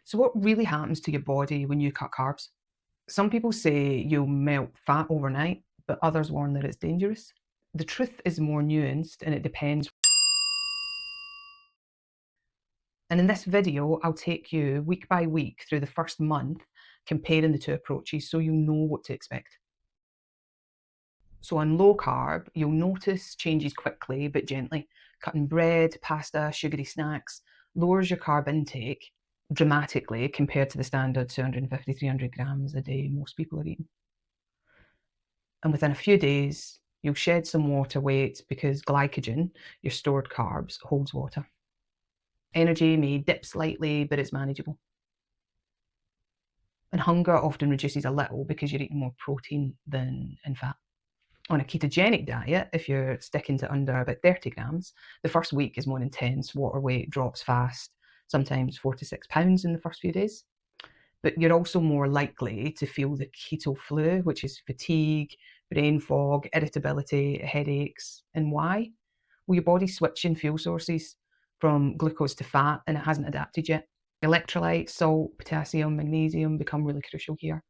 So what really happens to your body when you cut carbs? Some people say you'll melt fat overnight, but others warn that it's dangerous. The truth is more nuanced and it depends. And in this video, I'll take you week by week through the first month, comparing the two approaches so you'll know what to expect. So on low carb, you'll notice changes quickly but gently. Cutting bread, pasta, sugary snacks lowers your carb intake dramatically compared to the standard 250, 300 grams a day most people are eating. And within a few days, you'll shed some water weight because glycogen, your stored carbs, holds water. Energy may dip slightly, but it's manageable. And hunger often reduces a little because you're eating more protein than in fat. On a ketogenic diet, if you're sticking to under about 30 grams, the first week is more intense, water weight drops fast, sometimes 4 to 6 pounds in the first few days. But you're also more likely to feel the keto flu, which is fatigue, brain fog, irritability, headaches. And why? Well, your body's switching fuel sources from glucose to fat and it hasn't adapted yet. Electrolytes, salt, potassium, magnesium become really crucial here.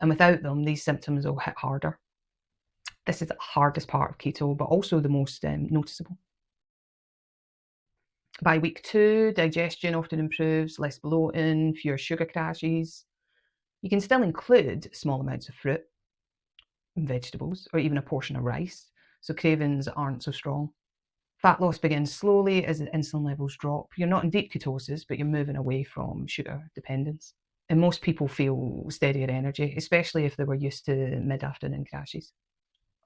And without them, these symptoms will hit harder. This is the hardest part of keto, but also the most noticeable. By week 2, digestion often improves, less bloating, fewer sugar crashes. You can still include small amounts of fruit and vegetables, or even a portion of rice, so cravings aren't so strong. Fat loss begins slowly as the insulin levels drop. You're not in deep ketosis, but you're moving away from sugar dependence. And most people feel steadier energy, especially if they were used to mid-afternoon crashes.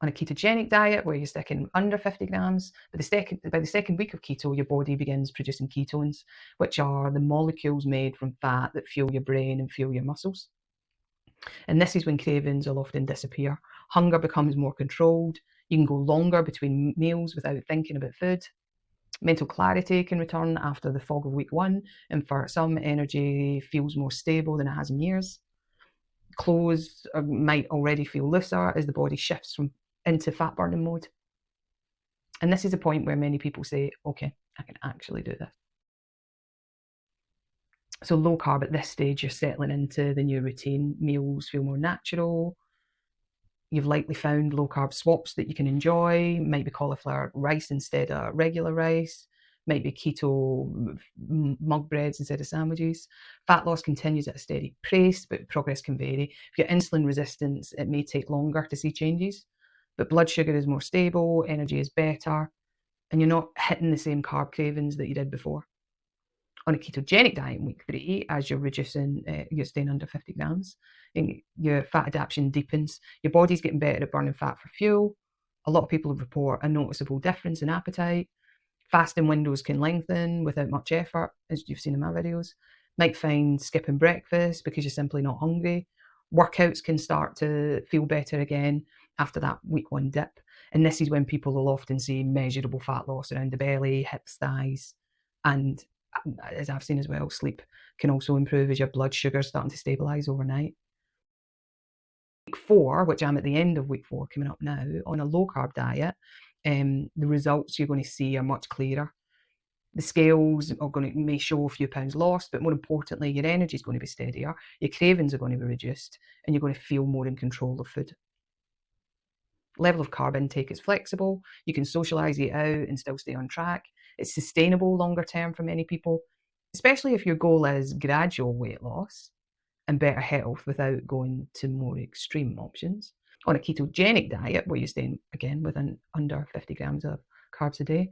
On a ketogenic diet where you're sticking under 50 grams, by the second week of keto, your body begins producing ketones, which are the molecules made from fat that fuel your brain and fuel your muscles. And this is when cravings will often disappear. Hunger becomes more controlled. You can go longer between meals without thinking about food. Mental clarity can return after the fog of week 1, and for some, energy feels more stable than it has in years. Clothes might already feel looser as the body shifts into fat burning mode. And this is a point where many people say, okay, I can actually do this. So low carb at this stage, you're settling into the new routine. Meals feel more natural. You've likely found low carb swaps that you can enjoy. Might be cauliflower rice instead of regular rice. Might be keto mug breads instead of sandwiches. Fat loss continues at a steady pace, but progress can vary. If you're insulin resistance, it may take longer to see changes. But blood sugar is more stable, energy is better, and you're not hitting the same carb cravings that you did before. On a ketogenic diet in week 3, as you're reducing, you're staying under 50 grams, your fat adaptation deepens. Your body's getting better at burning fat for fuel. A lot of people report a noticeable difference in appetite. Fasting windows can lengthen without much effort, as you've seen in my videos. Might find skipping breakfast because you're simply not hungry. Workouts can start to feel better again after that week 1 dip. And this is when people will often see measurable fat loss around the belly, hips, thighs. And as I've seen as well, sleep can also improve as your blood sugar is starting to stabilize overnight. Week 4, which I'm at the end of week 4 coming up now, on a low carb diet, the results you're going to see are much clearer. The scales may show a few pounds lost, but more importantly, your energy is going to be steadier, your cravings are going to be reduced, and you're going to feel more in control of food. Level of carb intake is flexible. You can socialize, eat out, and still stay on track. It's sustainable longer term for many people, especially if your goal is gradual weight loss and better health without going to more extreme options. On a ketogenic diet, where you're staying again within under 50 grams of carbs a day,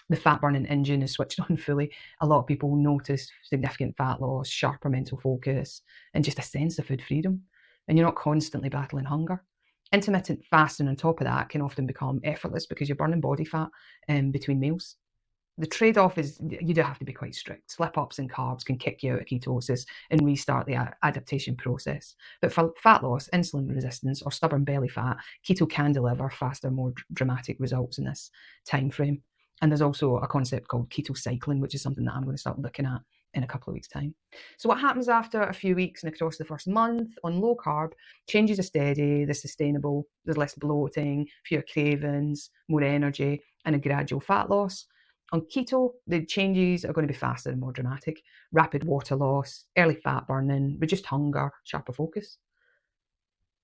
the fat burning engine is switched on fully. A lot of people notice significant fat loss, sharper mental focus, and just a sense of food freedom. And you're not constantly battling hunger. Intermittent fasting on top of that can often become effortless because you're burning body fat between meals. The trade-off is you do have to be quite strict. Slip-ups in carbs can kick you out of ketosis and restart the adaptation process. But for fat loss, insulin resistance, or stubborn belly fat, keto can deliver faster, more dramatic results in this time frame. And there's also a concept called keto cycling, which is something that I'm going to start looking at in a couple of weeks' time. So what happens after a few weeks and across the first month on low carb? Changes are steady, they're sustainable, there's less bloating, fewer cravings, more energy, and a gradual fat loss. On keto, the changes are going to be faster and more dramatic. Rapid water loss, early fat burning, reduced hunger, sharper focus,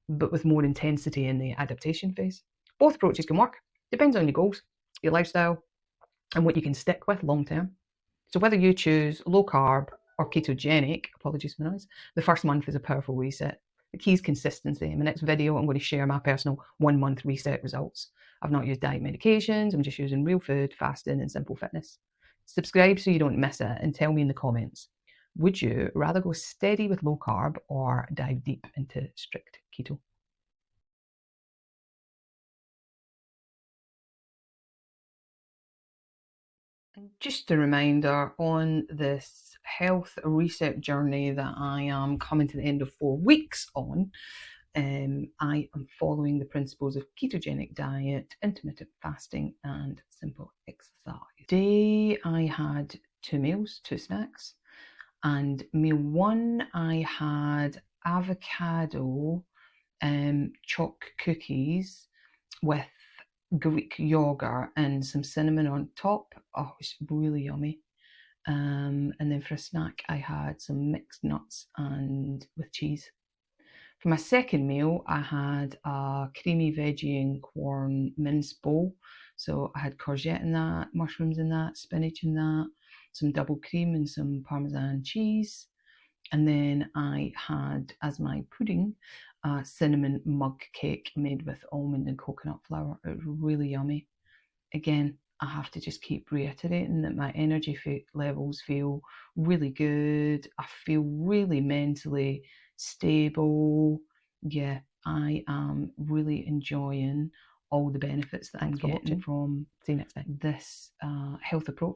but with more intensity in the adaptation phase. Both approaches can work. Depends on your goals, your lifestyle, and what you can stick with long term. So whether you choose low carb or ketogenic, apologies for the noise, the first month is a powerful reset. The key is consistency. In my next video, I'm going to share my personal 1 month reset results. I've not used diet medications, I'm just using real food, fasting, and simple fitness. Subscribe so you don't miss it, and tell me in the comments, would you rather go steady with low carb or dive deep into strict keto? Just a reminder, on this health reset journey that I am coming to the end of 4 weeks on, I am following the principles of ketogenic diet, intermittent fasting, and simple exercise. Today I had 2 meals, 2 snacks, and meal 1 I had avocado choc cookies with Greek yogurt and some cinnamon on top. Oh, it was really yummy. And then for a snack, I had some mixed nuts and with cheese. For my second meal, I had a creamy veggie and corn mince bowl. So I had courgette in that, mushrooms in that, spinach in that, some double cream and some Parmesan cheese. And then I had, as my pudding, a cinnamon mug cake made with almond and coconut flour. It was really yummy. Again, I have to just keep reiterating that my energy levels feel really good. I feel really mentally stable. Yeah, I am really enjoying all the benefits that I'm getting from this health approach.